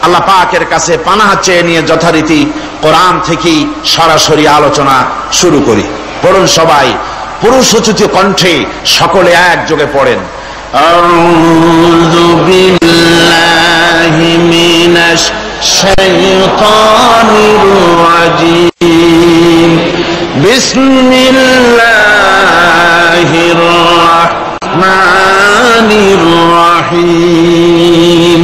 আল্লাহ পাকের কাছে পানাহ চেয়ে নিয়ে যথারীতি কোরআন থেকে সরাসরি আলোচনা শুরু করি। পড়ুন সবাই পুরুষোচিত কণ্ঠে, সকলে একযোগে পড়েন। আউযু বিল্লাহি মিনাশ শাইতানির রাজীম। বিসমিল্লাহির রাহমানির রাহিম।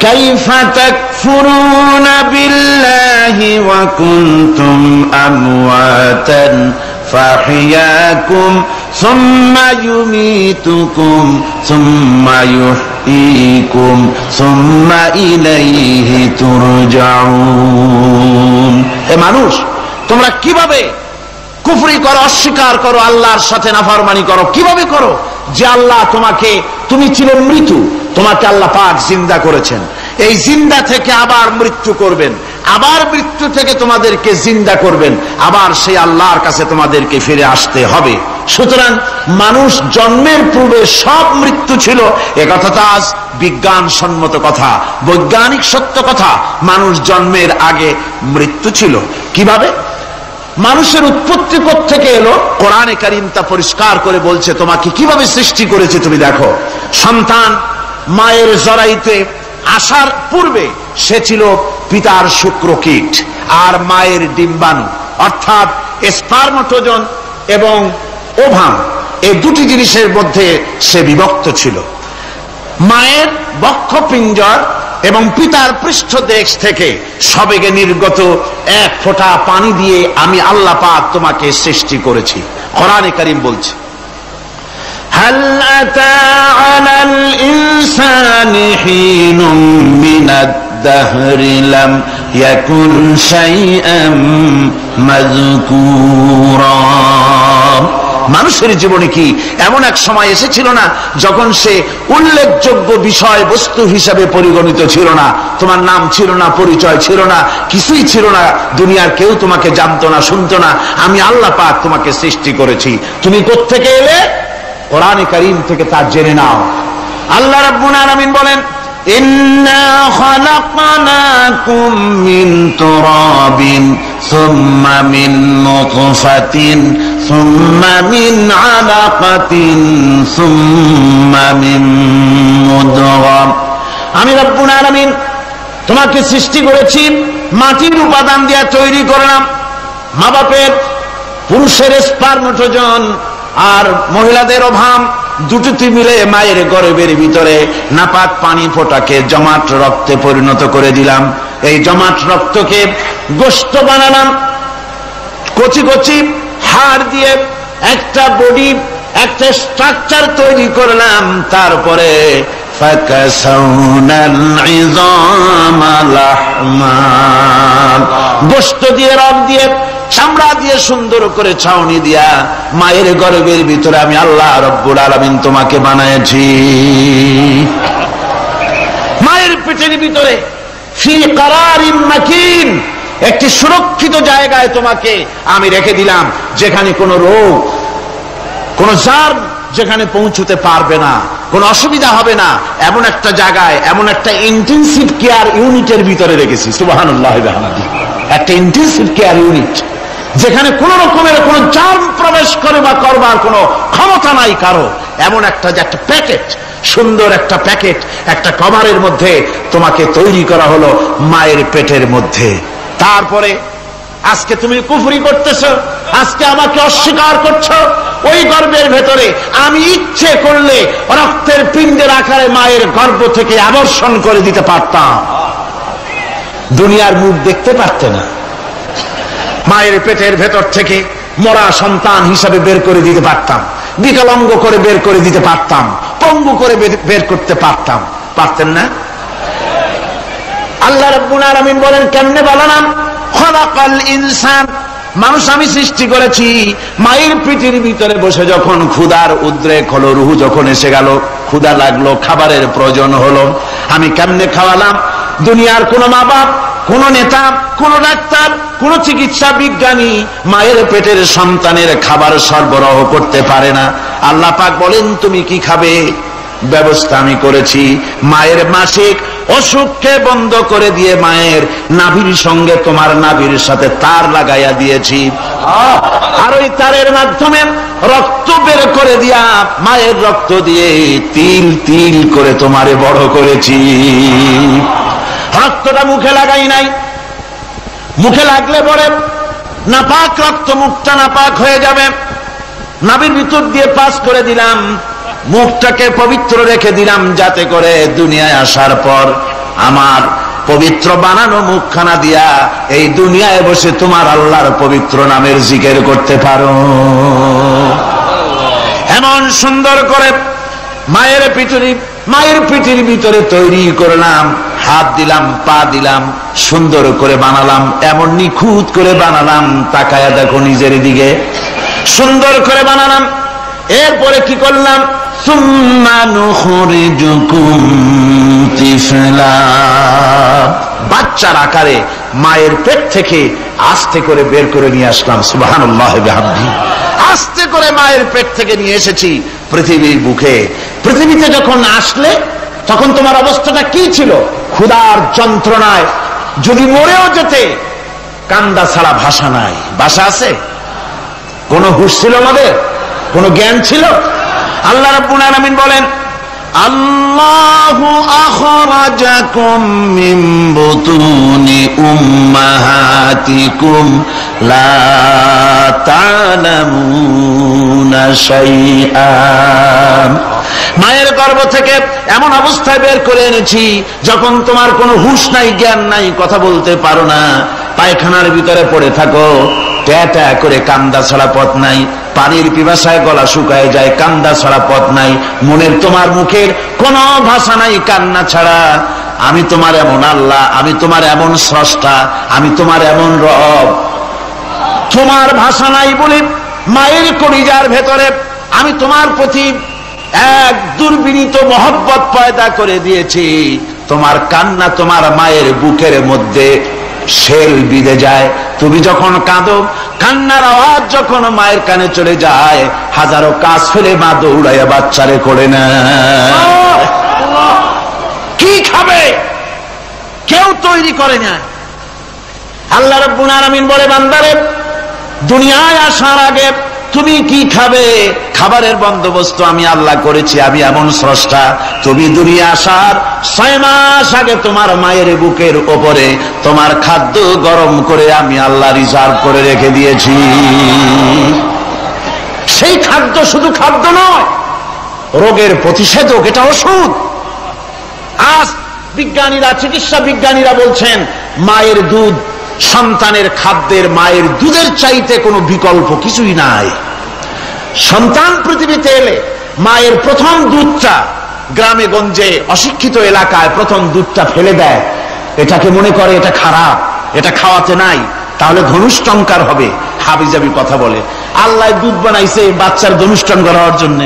কাইফা তাকফুরুনা বিল্লাহি ওয়া কুনতুম আমওয়াতান ফাহিয়াকুম সুম্মা ইউমীতুকুম সুম্মা ইউহয়ীকুম সুম্মা ইলাইহি তুরজাউন। হে মানুষ, তোমরা কিভাবে কুফরি করো, অস্বীকার করো, আল্লাহর সাথে নাফরমানি করো? কিভাবে করো? যে আল্লাহ তুমি ছিলে মৃত্যু, তোমাকে আল্লাহ পাক জিন্দা করেছেন, এই জিন্দা থেকে আবার মৃত্যু করবেন, আবার মৃত্যু থেকে তোমাদেরকে জিন্দা করবেন, আবার সেই আল্লাহর কাছে তোমাদেরকে ফিরে আসতে হবে। সুতরাং মানুষ জন্মের পূর্বে সব মৃত্যু ছিল, একথা তো আজ বিজ্ঞান সম্মত কথা, বৈজ্ঞানিক সত্য কথা। মানুষ জন্মের আগে মৃত্যু ছিল। কিভাবে? মানুষের উৎপত্তি থেকে এলো, কোরআনে কারীম তা পরিষ্কার করে বলছে তোমাকে কিভাবে সৃষ্টি করেছে। তুমি দেখো, সন্তান মায়ের জরায়ুতে আসার পূর্বে সে ছিল পিতার শুক্রকীট আর মায়ের ডিম্বাণু, অর্থাৎ স্পার্মটোজন এবং ওভাম, এই দুটি জিনিসের মধ্যে সে বিভক্ত ছিল। মায়ের বক্ষপিঞ্জর এবং পিতার পৃষ্ঠদেশ থেকে সবেগে নির্গত এক ফোঁটা পানি দিয়ে আমি আল্লাহ পাক তোমাকে সৃষ্টি করেছি। কোরআনে কারীম বলছে, হাল আতা আলাল ইনসানি হিনুম মিনাদ দাহরি লাম ইয়াকুন শাইআম মাযকুরা। মানুষের জীবনে কি এমন এক সময় এসেছিল না যখন সে উল্লেখযোগ্য বিষয় বস্তু হিসাবে পরিগণিত ছিল না? তোমার নাম ছিল না, পরিচয় ছিল না, কিছুই ছিল না, দুনিয়ার কেউ তোমাকে জানতো না, শুনতো না। আমি আল্লাহ পাক তোমাকে সৃষ্টি করেছি। তুমি কোত্থেকে এলে? কোরআনে কারীম থেকে তা জেনে নাও। আল্লাহ রাব্বুল আলামিন বলেন, ইন্না খালাকনাকুম মিন তুরাবিন সুম্মা মিন নুতফাতিন সুম্মা মিন আলাকাতিন সুম্মা মিন মুদগা। আমি রব্বুল আলামিন তোমাকে সৃষ্টি করেছি, মাটির উপাদান দিয়ে তৈরি করলাম। মা বাপের, পুরুষের স্পার্মটোজন আর মহিলাদের ওভাম দুটি মিলে মায়ের গর্ভের ভিতরে নাপাক পানি ফোঁটাকে জমাট রক্তে পরিণত করে দিলাম। এই জমাট রক্তকে গোশত বানালাম, কচি কচি হাড় দিয়ে একটা বডি, একটা স্ট্রাকচার তৈরি করলাম। তারপরে গোশত দিয়ে, রক দিয়ে, চামড়া দিয়ে সুন্দর করে ছাউনি দিয়া মায়ের গর্ভের ভিতরে আমি আল্লাহ রব্বুল আলামিন তোমাকে বানাইছি। মায়ের পেটের ভিতরে ফি কারারিন মাকিন, একটি সুরক্ষিত জায়গায় তোমাকে আমি রেখে দিলাম, যেখানে কোনো রোগ, কোনো জার্ম যেখানে পৌঁছতে পারবে না, কোনো অসুবিধা হবে না, এমন একটা জায়গায়, এমন একটা ইন্টেনসিভ কেয়ার ইউনিটের ভিতরে রেখেছি। সুবহানাল্লাহ ওয়া বিহামদিহি। একটা ইন্টেনসিভ কেয়ার ইউনিট, যেখানে কোন রকমের কোন জার্ম প্রবেশ করে বা করবার কোনো ক্ষমতা নাই কারো। এমন একটা প্যাকেট, সুন্দর একটা প্যাকেট, একটা কভারের মধ্যে তোমাকে তৈরি করা হলো মায়ের পেটের মধ্যে। তারপরে আজকে তুমি কুফরি করতেছ, আজকে আমাকে অস্বীকার করছো। ওই গর্ভের ভেতরে আমি ইচ্ছে করলে রক্তের পিণ্ডের আকারে মায়ের গর্ভ থেকে আবর্ষণ করে দিতে পারতাম, দুনিয়ার মুখ দেখতে পারতে না। মায়ের পেটের ভেতর থেকে মরা সন্তান হিসাবে বের করে দিতে পারতাম, বিকলাঙ্গ করে বের করে দিতে পারতাম, পঙ্গু করে বের করতে পারতাম। পারতেন না? আল্লাহ রাব্বুল আলামিন বলেন, কেমনে বানালাম? খালাকাল ইনসান, মানুষ আমি সৃষ্টি করেছি মায়ের পেটের ভিতরে বসে। যখন ক্ষুধার উদ্রেক হলো, রুহু যখন এসে গেল, ক্ষুধা লাগলো, খাবারের প্রয়োজন হলো, আমি কেমনে খাওয়ালাম? দুনিয়ার কোন মা বাপ, কোন নেতা, কোন ডাক্তার, কোন চিকিৎসা বিজ্ঞানী মায়ের পেটের সন্তানের খাবার সরবরাহ করতে পারে না। আল্লাহ পাক বলেন, তুমি কি খাবে? ব্যবস্থা আমি করেছি। মায়ের মাসিক অসুখকে বন্ধ করে দিয়ে মায়ের নাভির সঙ্গে তোমার নাভির সাথে তার লাগাইয়া দিয়েছি, আর ওই তারের মাধ্যমে রক্ত বের করে দিয়া মায়ের রক্ত দিয়ে তিল তিল করে তোমারে বড় করেছি। রক্তটা মুখে লাগাই নাই, মুখে লাগলে পরে নাপাক রক্ত, মুখটা নাপাক হয়ে যাবে। নাভির ভিতর দিয়ে পাস করে দিলাম, মুখটাকে পবিত্র রেখে দিলাম, যাতে করে দুনিয়ায় আসার পর আমার পবিত্র বানানো মুখখানা দিয়া এই দুনিয়ায় বসে তোমার আল্লাহর পবিত্র নামের জিকির করতে পারো। এমন সুন্দর করে মায়ের পিঠের ভিতরে তৈরি করলাম, হাত দিলাম, পা দিলাম, সুন্দর করে বানালাম, এমন নিখুঁত করে বানালাম, তাকায়া দেখো নিজের দিকে, সুন্দর করে বানালাম। এরপরে কি করলাম, বাচ্চার আকারে মায়ের পেট থেকে আস্তে করে বের করে নিয়ে আসলাম। সুবহানাল্লাহ বিহামদিহি। আস্তে করে মায়ের পেট থেকে নিয়ে এসেছি পৃথিবীর বুকে। পৃথিবীতে যখন আসলে তখন তোমার অবস্থাটা কি ছিল? ক্ষুধার যন্ত্রণায় যদি মরেও যেতে, কান্দা ছাড়া ভাষা নাই। ভাষা আছে? কোন হুঁশ ছিল আমাদের? কোন জ্ঞান ছিল? আল্লাহ রাব্বুল আলামিন বলেন, আল্লাহু আখরাজাকুম মিন বুতুনি উম্মাহাতিকুম লা তা'লামুনা শাইআ। মায়ের গর্ভ থেকে এমন অবস্থায় বের করে এনেছি যখন তোমার কোনো হুঁশ নাই, জ্ঞান নাই, কথা বলতে পারো না, পায়খানার ভিতরে পড়ে থাকো, ট্যাটা করে কান্দা ছাড়া পথ নাই, পানির পিপাসায় গলা শুকায় যায়, কান্দা ছাড়া পথ নাই, মনের তোমার মুখের কোনো ভাষা নাই কান্না ছাড়া। আমি তোমার এমন আল্লাহ, আমি তোমার এমন স্রষ্টা, আমি তোমার এমন রব। তোমার ভাষা নাই বলে মায়ের কলিজার ভেতরে আমি তোমার প্রতি এক দুর্বিনীত মহব্বত পয়দা করে দিয়েছি। তোমার কান্না তোমার মায়ের বুকের মধ্যে শেল বিঁধে যায়। তুমি যখন কাঁদো, কান্নার আওয়াজ যখন মায়ের কানে চলে যায়, হাজারো কাজ ফেলে মা দৌড়াইয়া বাচ্চারে করে না। কি খাবে কেউ তৈরি করে না। আল্লাহ রাব্বুল আলামিন বলে, বান্দারে দুনিয়ায় আসার আগে তুমি কি খাবে, খাবারের বন্দোবস্ত আমি আল্লাহ করেছি, আমি এমন স্রষ্টা। তুমি দুনিয়া আসার 6 মাস আগে তোমার মায়ের বুকের ওপরে তোমার খাদ্য গরম করে আমি আল্লাহ রিজার্ভ করে রেখে দিয়েছি। সেই খাদ্য শুধু খাদ্য নয়, রোগের প্রতিষেধক, এটা ওষুধ। আজ বিজ্ঞানীরা, চিকিৎসা বিজ্ঞানীরা বলছেন মায়ের দুধ সন্তানের খাদ্যের, মায়ের দুধের চাইতে কোনো বিকল্প কিছুই নাই। সন্তান পৃথিবীতে এলে মায়ের প্রথম দুধটা, গ্রামে গঞ্জে অশিক্ষিত এলাকায় প্রথম দুধটা ফেলে দেয়, এটাকে মনে করে এটা খারাপ, এটা খাওয়াতে নাই, তাহলে ধনুষ্টঙ্কার হবে, হাবিজাবি কথা বলে। আল্লাহ দুধ বানাইছে বাচ্চার ধনুষ্টঙ্কার হওয়ার জন্য।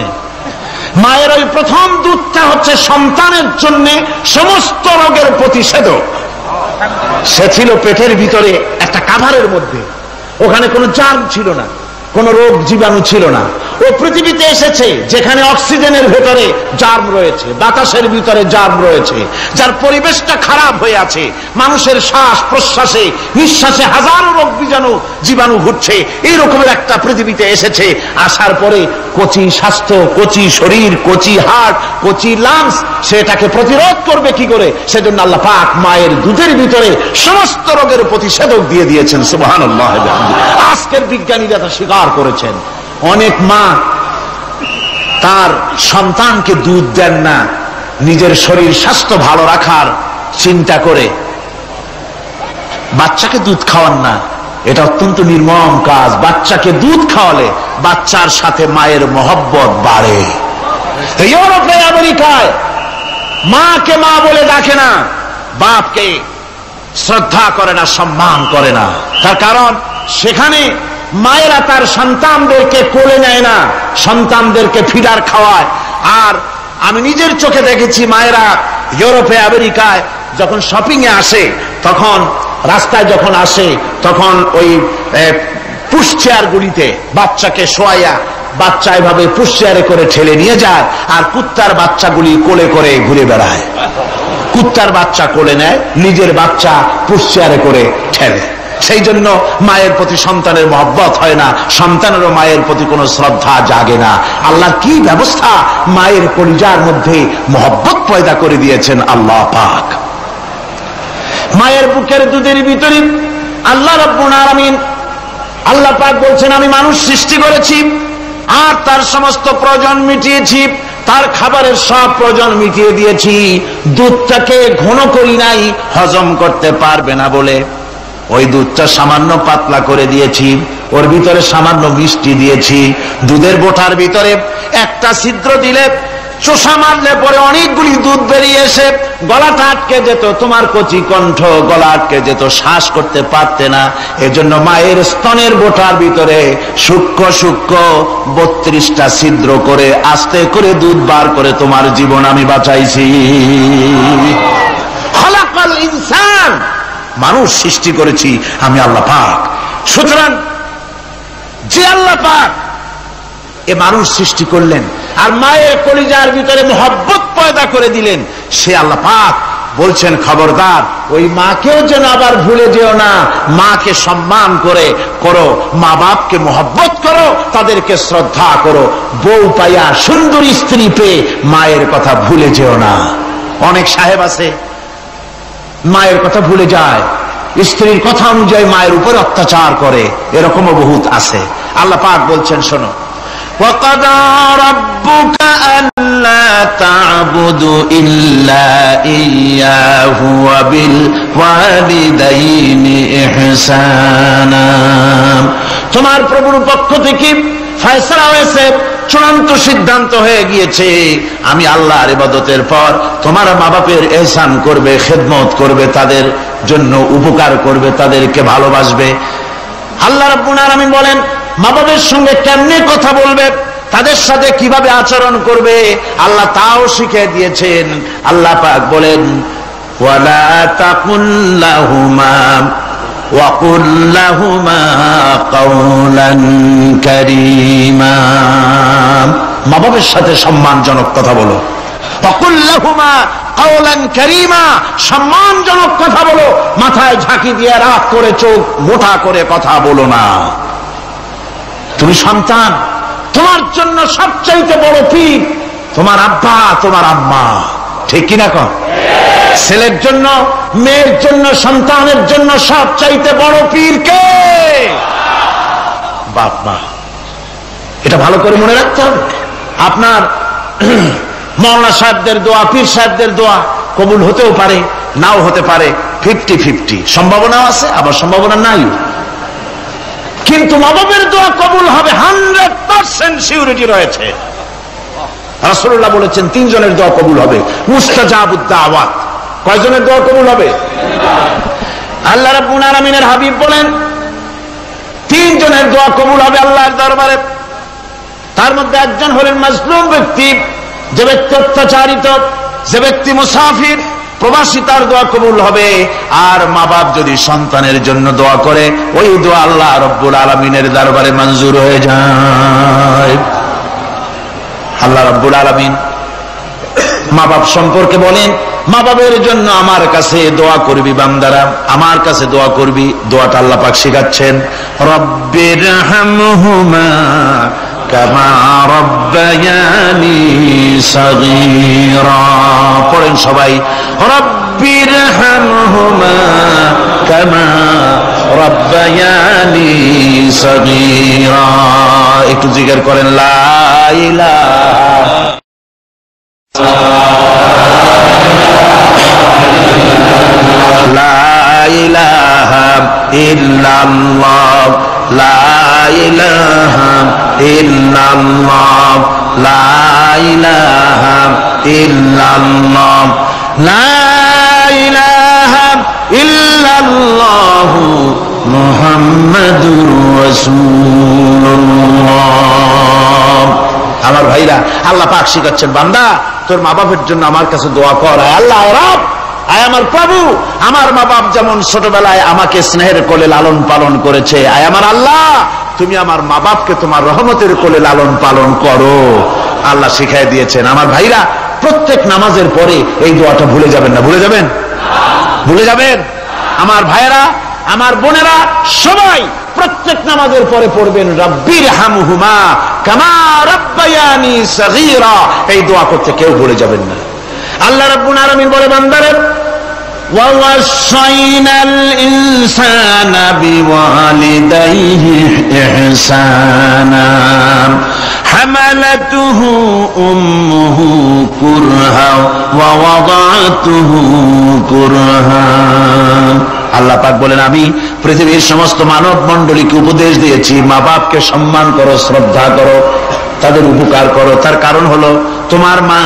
মায়ের ওই প্রথম দুধটা হচ্ছে সন্তানের জন্য সমস্ত রোগের প্রতিষেধক। সে ছিল পেটের ভিতরে একটা কাভারের মধ্যে, ওখানে কোনো জার্ম ছিল না, কোন রোগ জীবাণু ছিল না। ও পৃথিবীতে এসেছে যেখানে অক্সিজেনের ভেতরে জার্ম রয়েছে, বাতাসের ভিতরে জার্ম রয়েছে, যার পরিবেশটা খারাপ হয়ে আছে, মানুষের শ্বাস প্রশ্বাসে নিঃশ্বাসে হাজারো রোগ জীবাণু ঘুরছে, এই রকমের একটা পৃথিবীতে এসেছে। আসার পরে কচি স্বাস্থ্য, কচি শরীর, কচি হার্ট, কচি লাংস, সেটাকে প্রতিরোধ করবে কি করে? সেজন্য আল্লাহ পাক মায়ের দুধের ভিতরে সমস্ত রোগের প্রতিষেধক দিয়ে দিয়েছেন। সুবহানাল্লাহ। আজকের বিজ্ঞানীরা তা স্বীকার করেছেন। অনেক মা তার সন্তানকে দুধ দেন না, নিজের শরীর স্বাস্থ্য ভালো রাখার চিন্তা করে বাচ্চাকে দুধ খাওয়ান না। এটা অত্যন্ত নির্মম কাজ। বাচ্চাকে দুধ খাওয়ালে বাচ্চার সাথে মায়ের মহব্বত বাড়ে। ইউরোপে, আমেরিকায় মাকে মা বলে ডাকে না, বাপকে শ্রদ্ধা করে না, সম্মান করে না। তার কারণ সেখানে মায়েরা তার সন্তানদেরকে কোলে নেয় না, সন্তানদেরকে ফিডার খাওয়ায়। আর আমি নিজের চোখে দেখেছি মায়েরা ইউরোপে, আমেরিকায় যখন শপিং এ আসে, তখন রাস্তায় যখন আসে, তখন ওই পুশ চেয়ার গুলিতে বাচ্চাকে শোয়াইয়া বাচ্চা এভাবে পুশ চেয়ারে করে ঠেলে নিয়ে যায়, আর কুত্তার বাচ্চাগুলি কোলে করে ঘুরে বেড়ায়। কুত্তার বাচ্চা কোলে নেয়, নিজের বাচ্চা পুশচেয়ারে করে ঠেলে। সেই জন্য মায়ের প্রতি সন্তানের মহব্বত হয় না, সন্তানেরও মায়ের প্রতি কোনো শ্রদ্ধা জাগে না। আল্লাহর কি ব্যবস্থা, মায়ের কলিজার মধ্যে মহব্বত পয়দা করে দিয়েছেন আল্লাহ পাক। মায়ের বুকের দুধের ভিতরে আল্লাহ রাব্বুল আলামিন, আল্লাহ পাক বলছেন আমি মানুষ সৃষ্টি করেছি আর তার সমস্ত প্রয়োজন মিটিয়েছি, তার খাবারের সব প্রয়োজন মিটিয়ে দিয়েছি। দুধটাকে ঘন করি নাই হজম করতে পারবে না বলে, ওই দুধটা সামান্য পাতলা করে দিয়েছি, ওর ভিতরে সামান্য মিষ্টি দিয়েছি। দুধের বোটার ভিতরে একটা ছিদ্র দিলে, চোষা মারলে পরে অনেকগুলি দুধ বেরিয়ে এসে গলাটা আটকে যেত, তোমার কচি কণ্ঠ গলা আটকে যেত, শ্বাস করতে পারতে না। এজন্য মায়ের স্তনের বোটার ভিতরে সূক্ষ্ম সূক্ষ্ম 32টা ছিদ্র করে আস্তে করে দুধ বার করে তোমার জীবন আমি বাঁচাইছি। খলাকাল ইনসান, মানুষ সৃষ্টি করেছি আমি আল্লাহ পাক। সুতরাং যে আল্লাহ পাক এ মানুষ সৃষ্টি করলেন আর মায়ের কলিজার ভিতরে মহব্বত পয়দা করে দিলেন, সে আল্লাহ পাক বলছেন খবরদার ওই মাকেও যেন আবার ভুলে যেও না, মাকে সম্মান করে করো, মা বাপকে মহব্বত করো, তাদেরকে শ্রদ্ধা করো। বউ পাইয়া সুন্দর স্ত্রী পেয়ে মায়ের কথা ভুলে যেও না। অনেক সাহেব আছে মায়ের কথা ভুলে যায়, স্ত্রীর কথা অনুযায়ী মায়ের উপর অত্যাচার করে, এরকমও বহুত আছে। আল্লাহ পাক বলছেন শোনো, وَقَضَى رَبُّكَ أَلَّا تَعْبُدُوا إِلَّا إِيَّاهُ وَبِالْوَالِدَيْنِ إِحْسَانًا। তোমার প্রভুর পক্ষ থেকে ফয়সালা হয়েছে, চূড়ান্ত সিদ্ধান্ত হয়ে গিয়েছে, আমি আল্লাহর ইবাদতের পর তোমার মা বাপের ইহসান করবে, খেদমত করবে, তাদের জন্য উপকার করবে, তাদেরকে ভালোবাসবে। আল্লাহ রাব্বুল আলামিন বলেন মা বাবার সঙ্গে কেমনে কথা বলবে, তাদের সাথে কিভাবে আচরণ করবে, আল্লাহ তাও শিখিয়ে দিয়েছেন। আল্লাহ পাক বলেন ওয়ালা তাকুল লাহুমা ওয়া কুল লাহুমা কাওলান কারীমা। মা বাবার সাথে সম্মানজনক কথা বলো, ওয়া কুল লাহুমা কাওলান কারীমা, সম্মানজনক কথা বলো, মাথায় ঝাঁকি দিয়ে রাগ করে চোখ মোটা করে কথা বলো না। তুমি সন্তান, তোমার জন্য সবচাইতে বড় পীর তোমার আব্বা তোমার আম্মা, ঠিক কিনা কন? ছেলের জন্য, মেয়ের জন্য, সন্তানের জন্য সবচাইতে বড় পীর কে? বাপ মা। এটা ভালো করে মনে রাখতে হবে। আপনার মাওলানা সাহেবদের দোয়া, পীর সাহেবদের দোয়া কবুল হতেও পারে, নাও হতে পারে, 50-50 সম্ভাবনাও আছে, আবার সম্ভাবনা নাই। কিন্তু মা বাবের দোয়া কবুল হবে 100% সিউরিটি রয়েছে। রাসূলুল্লাহ বলেছেন 3 জনের দোয়া কবুল হবে, মুস্তাজাবুদ দাওয়াত। কয়জনের দোয়া কবুল হবে? আল্লাহ রাব্বুল আলামিনের হাবিব বলেন 3 জনের দোয়া কবুল হবে আল্লাহর দরবারে। তার মধ্যে একজন হলেন মাজলুম ব্যক্তি, যে ব্যক্তি অত্যাচারিত, যে ব্যক্তি মুসাফির, প্রবাসী, তার দোয়া কবুল হবে। আর মা বাপ যদি সন্তানের জন্য দোয়া করে, ওই দোয়া আল্লাহ রাব্বুল আলামিনের দরবারে মঞ্জুর হয়ে যায়। আল্লাহ রাব্বুল আলামিন মা বাপ সম্পর্কে বলেন মা বাবের জন্য আমার কাছে দোয়া করবি বান্দারা, আমার কাছে দোয়া করবি। দোয়াটা আল্লাহ পাক শেখাচ্ছেন, রব্বিরহামহুমা কামা রব্বায়ানি সাগীরা। পড়েন সবাই, রব্বিরহামহুমা কামা রব্বায়ানি সাগীরা। একটু জিকির করেন লা ইলাহা লা ইলাহা ইল্লাল্লাহ, লা ইলাহা ইল্লাল্লাহ, লা ইলাহা ইল্লাল্লাহ, লা ইলাহা ইল্লাল্লাহ মুহাম্মাদুর রাসূলুল্লাহ। আমার ভাইরা, আল্লাহ পাক শিখাচ্ছেন বান্দা তোর মা বাপের জন্য আমার কাছে দোয়া কর। আল্লাহ রব, আয় আমার প্রভু, আমার মা বাপ যেমন ছোটবেলায় আমাকে স্নেহের কোলে লালন পালন করেছে, আয় আমার আল্লাহ তুমি আমার মা বাপকে তোমার রহমতের কোলে লালন পালন করো। আল্লাহ শিখাই দিয়েছেন। আমার ভাইরা, প্রত্যেক নামাজের পরে এই দোয়াটা ভুলে যাবেন না। ভুলে যাবেন? ভুলে যাবেন? আমার ভাইয়েরা, আমার বোনেরা, সবাই প্রত্যেক নামাজের পরে পড়বেন রব্বির হামহুমা কামা রাব্বায়ানি সগীরা। এই দোয়া করতে কেউ ভুলে যাবেন না। আল্লাহ রাব্বুল আলামিন বলে বান্দারে وَوَصَّيْنَا الْإِنسَانَ بِوَالِدَيْهِ إِحْسَانًا حَمَلَتْهُ أُمُّهُ كُرْهًا وَوَضَعَتْهُ كُرْهًا। আল্লাহ পাক বলেন, আমি পৃথিবীর সমস্ত মানব মণ্ডলীকে উপদেশ দিয়েছি, মা বাপকে সম্মান করো, শ্রদ্ধা করো, তাদের উপকার করো। তার কারণ হলো তোমার মা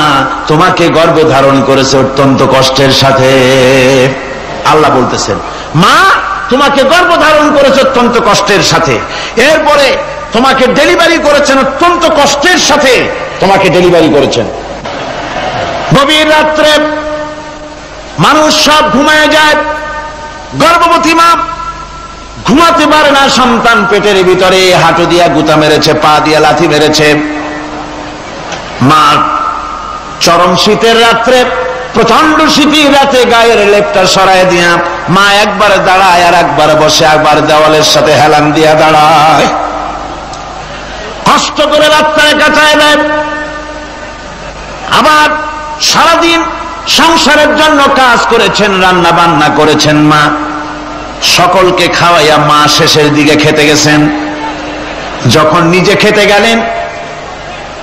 তোমাকে গর্ভে ধারণ করেছে অত্যন্ত কষ্টের সাথে। আল্লাহ বলতেছেন, মা তোমাকে গর্ভ ধারণ করেছে অত্যন্ত কষ্টের সাথে, এরপরে তোমাকে ডেলিভারি করেছেন অত্যন্ত কষ্টের সাথে, তোমাকে ডেলিভারি করেছেন। গভীর রাত্রে মানুষ সব ঘুমায় যায়, গর্ভবতী মা ঘুমাতে পারে না, সন্তান পেটের ভিতরে হাঁটু দিয়া গুতা মেরেছে, পা দিয়া লাথি মেরেছে। মা চরম শীতের রাত্রে, প্রচন্ড শীতের রাতে গায়ের লেপটা সরায় দিয়া মা একবার দাঁড়ায় আর একবার বসে, একবার দেওয়ালের সাথে হেলান দিয়া দাঁড়ায়, কষ্ট করে রাত্রে কাটায় দেয়। আবার সারাদিন সংসারের জন্য কাজ করেছেন, রান্না বান্না করেছেন মা, সকলকে খাওয়াইয়া মা শেষের দিকে খেতে গেছেন। যখন নিজে খেতে গেলেন,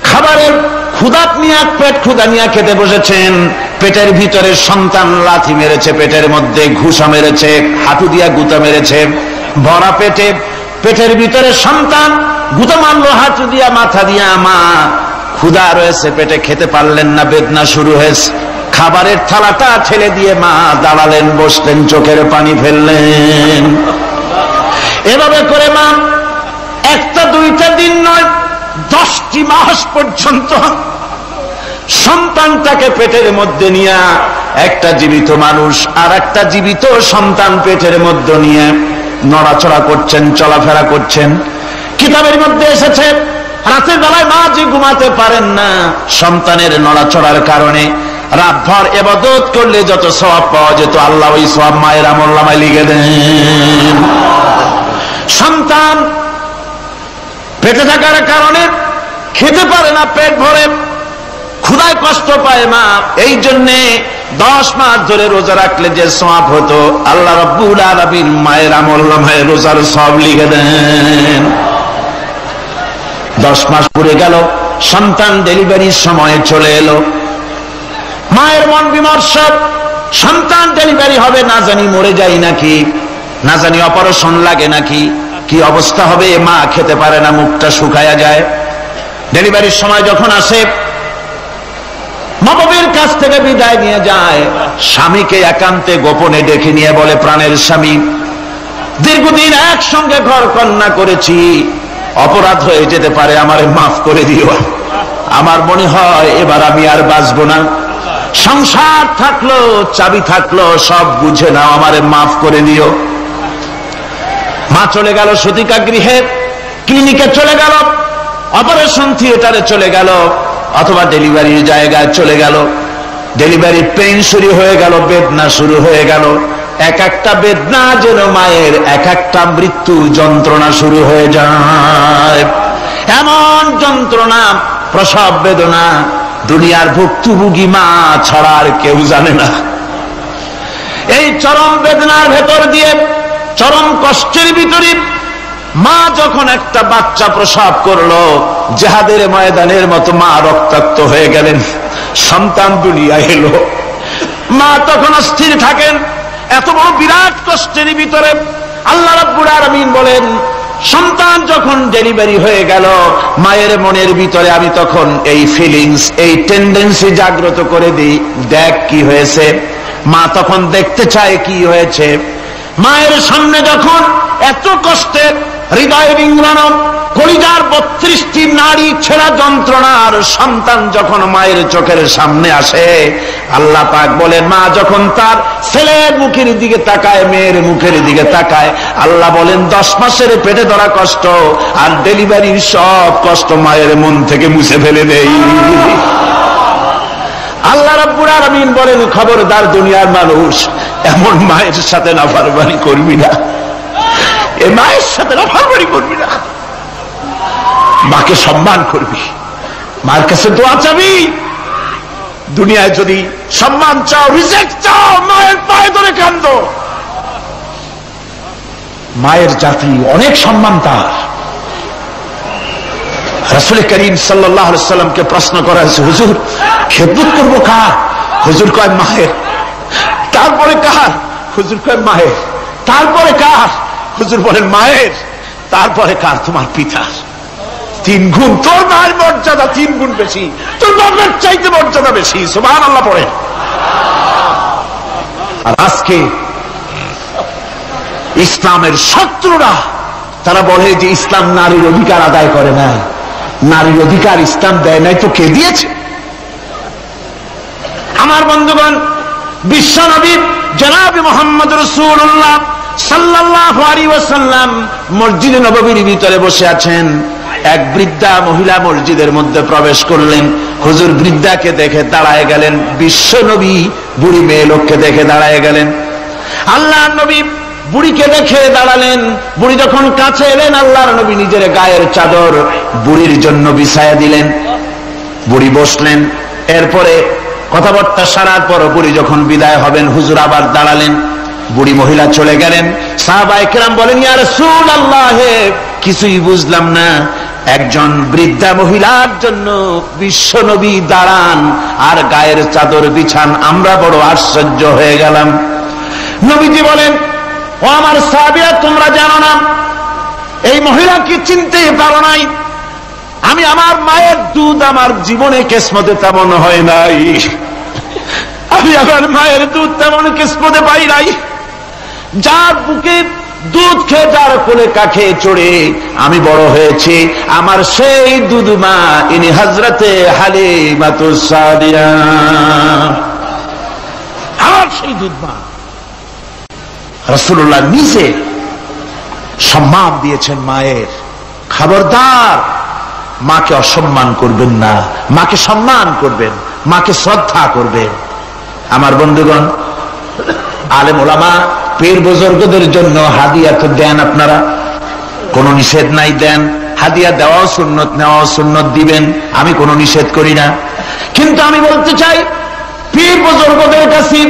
খাবারের ক্ষুধাত নিয়ে পেট ক্ষুধা নিয়ে খেতে বসেছেন, পেটের ভিতরে সন্তান লাথি মেরেছে, পেটের মধ্যে ঘুষা মেরেছে, হাঁটু দিয়া গুতা মেরেছে, ভরা পেটে, পেটের ভিতরে সন্তান গুতা মারলো হাঁটু দিয়া, মাথা দিয়া। মা ক্ষুধা রয়েছে, পেটে খেতে পারলেন না, বেদনা শুরু হয়েছে। খাবারের থালাটা ঠেলে দিয়ে মা দাঁড়ালেন, বসলেন, চোখের পানি ফেললেন। এভাবে করে মা একটা দুইটা দিন নয়, 10টি মাস পর্যন্ত সন্তানটাকে পেটের মধ্যে নিয়ে, একটা জীবিত মানুষ আর একটা জীবিত সন্তান পেটের মধ্যে নিয়ে নড়াচড়া করছেন, চলাফেরা করছেন। কিতাবের মধ্যে এসেছে, রাতের বেলায় মা যে ঘুমাতে পারেন না সন্তানের নড়াচড়ার কারণে, রাতভর ইবাদত করলে যত সওয়াব পাওয়া যেত, আল্লাহ ওই সওয়াব মায়ের আমলনামায় লিখে দেন। সন্তান পেটে থাকার কারণে খেতে পারে না, পেট ভরে ক্ষুধায় কষ্ট পায় মা, এই জন্যে 10 মাস ধরে রোজা রাখলে যে সওয়াব হতো, আল্লাহ রাব্বুল আলামিন মায়ের আমলনামায় রোজার সওয়াব লিখে দেন। 10 মাস পুরে গেল, সন্তান ডেলিভারির সময় চলে এলো। মায়ের মন বিমর্ষ, সন্তান ডেলিভারি হবে, না জানি মরে যাই নাকি, না জানি অপারেশন লাগে নাকি, কি অবস্থা হবে। মা খেতে পারে না, মুখটা শুকায়া যায়। ডেলিভারির সময় যখন আসে, মা বাবার কাছ থেকে বিদায় নিয়ে যায়, স্বামীকে একান্তে গোপনে ডেকে নিয়ে বলে, প্রাণের স্বামী, দীর্ঘদিন একসঙ্গে ঘর কন্যা করেছি, অপরাধ হয়ে যেতে পারে, আমারে মাফ করে দিও। আমার মনে হয় এবার আমি আর বাঁচবো না। সংসার থাকলো, চাবি থাকলো, সব বুঝে নাও, আমারে মাফ করে দিও। মা চলে গেল সতিকা গৃহে, ক্লিনিকে চলে গেল, অপারেশন থিয়েটারে চলে গেল, অথবা ডেলিভারির জায়গায় চলে গেল। ডেলিভারি পেইন শুরু হয়ে গেল, বেদনা শুরু হয়ে গেল। এক একটা বেদনা যেন মায়ের এক একটা মৃত্যু যন্ত্রণা শুরু হয়ে যায়। এমন যন্ত্রণা, প্রসব বেদনা দুনিয়ার ভুক্তভোগী মা ছাড়া আর কেউ জানে না। এই চরম বেদনার ভেতর দিয়ে, চরম কষ্টের ভিতরে মা যখন একটা বাচ্চা প্রসব করলো, জিহাদের ময়দানের মতো মা রক্তাক্ত হয়ে গেলেন, সন্তান দুনিয়ায় এলো। মা তখন অস্থির থাকেন, এত বড় বিরাট কষ্টের ভিতরে। আল্লাহ রাব্বুল আলামিন বলেন, সন্তান যখন ডেলিভারি হয়ে গেল, মায়ের মনের ভিতরে আমি তখন এই ফিলিংস, এই টেন্ডেন্সি জাগ্রত করে দিই, দেখ কি হয়েছে। মা তখন দেখতে চায় কি হয়েছে। মায়ের সামনে যখন এত কষ্টের, হৃদয় বিংড়ানো, কলিজার 32টি নাড়ি ছেঁড়া যন্ত্রণার সন্তান যখন মায়ের চোখের সামনে আসে, আল্লাহ পাক বলেন, মা যখন তার ছেলের মুখের দিকে তাকায়, মেয়ের মুখের দিকে তাকায়, আল্লাহ বলেন 10 মাসের পেটে ধরা কষ্ট আর ডেলিভারির সব কষ্ট মায়ের মন থেকে মুছে ফেলে দেই। আল্লাহ রাব্বুল আলামিন বলেন, খবরদার দুনিয়ার মানুষ, এমন মায়ের সাথে নাফরমানি করবি না, এ মায়ের সাথে নাফরমানি করবি না, মাকে সম্মান করবি, মার কাছে দোয়া চাবি। দুনিয়ায় যদি সম্মান চাও, রিজেক্ট চাও, মায়ের পায়ে ধরে কাঁদো। মায়ের জাতি অনেক সম্মান তার। রাসূল করিম সাল্লাল্লাহু আলাইহি সাল্লামকে প্রশ্ন করা হয়েছে, হুজুর খেদমত করবো কার? হুজুর কয় মায়ের। তারপরে কার? হুজুর কয় মায়ের। তারপরে কার? হুজুর বলেন মায়ের। তারপরে কার? তোমার পিতার। 3 গুণ। তোর মায়ের মর্যাদা 3 গুণ বেশি, তোর বাবার চাইতে মর্যাদা বেশি। সুবহানাল্লাহ পড়ে। আর আজকে ইসলামের শত্রুরা তারা বলে যে ইসলাম নারীর অধিকার আদায় করে নাই। নারীর অধিকার ইসলাম দেয় নাই তো কে দিয়েছে? আমার বন্ধুগণ, বিশ্বনবী জনাব মুহাম্মদ রাসূলুল্লাহ সাল্লাল্লাহু আলাইহি ওয়াসাল্লাম মসজিদে নববীর ভিতরে বসে আছেন। এক বৃদ্ধা মহিলা মসজিদের মধ্যে প্রবেশ করলেন। হুজুর বৃদ্ধাকে দেখে দাঁড়ায় গেলেন, বিশ্বনবী বুড়ি মেয়ে লোককে দেখে দাঁড়ায় গেলেন। আল্লাহর নবী বুড়িকে দেখে দাঁড়ালেন। বুড়ি যখন কাছে এলেন, আল্লাহর নবী নিজের গায়ের চাদর বুড়ির জন্য বিছায়া দিলেন। বুড়ি বসলেন। এরপরে কথাবার্তা সারার পর বুড়ি যখন বিদায় হবেন, হুজুর আবার দাঁড়ালেন। বুড়ি মহিলা চলে গেলেন। সাহাবায়ে কেরাম বলেন, ইয়া রাসূলুল্লাহ, কিছুই বুঝলাম না, একজন বৃদ্ধা মহিলার জন্য বিশ্বনবী দাঁড়ান আর গায়ের চাদর বিছান, আমরা বড় আশ্চর্য হয়ে গেলাম। নবীজি বলেন, ও আমার সাহাবীরা, তোমরা জানো না, এই মহিলাকে চিনতে পারো নাই। আমি আমার মায়ের দুধ আমার জীবনে কিসমতে তেমন হয় নাই। আমি আমার মায়ের দুধ তেমন কিসমতে পাই নাই। যার বুকে দুধ খেয়ে, যার কোলে কাখে চড়ে আমি বড় হয়েছি, আমার সেই দুধ মা, ইনি হযরতে হালিমাতুস সাদিয়া, আমার সেই দুধ মা। রাসূলুল্লাহ নিজে সম্মান দিয়েছেন মায়ের। খবরদার মাকে অসম্মান করবেন না, মাকে সম্মান করবেন, মাকে শ্রদ্ধা করবেন। আমার বন্ধুগণ, আলেম ওলামা পীর বুজুর্গদের জন্য হাদিয়া তো দেন, আপনারা কোনো নিষেধ নাই, দেন। হাদিয়া দেওয়াও সুন্নত, নেওয়াও সুন্নত, দিবেন, আমি কোনো নিষেধ করি না। কিন্তু আমি বলতে চাই, পীর বুজুর্গদের কাছে,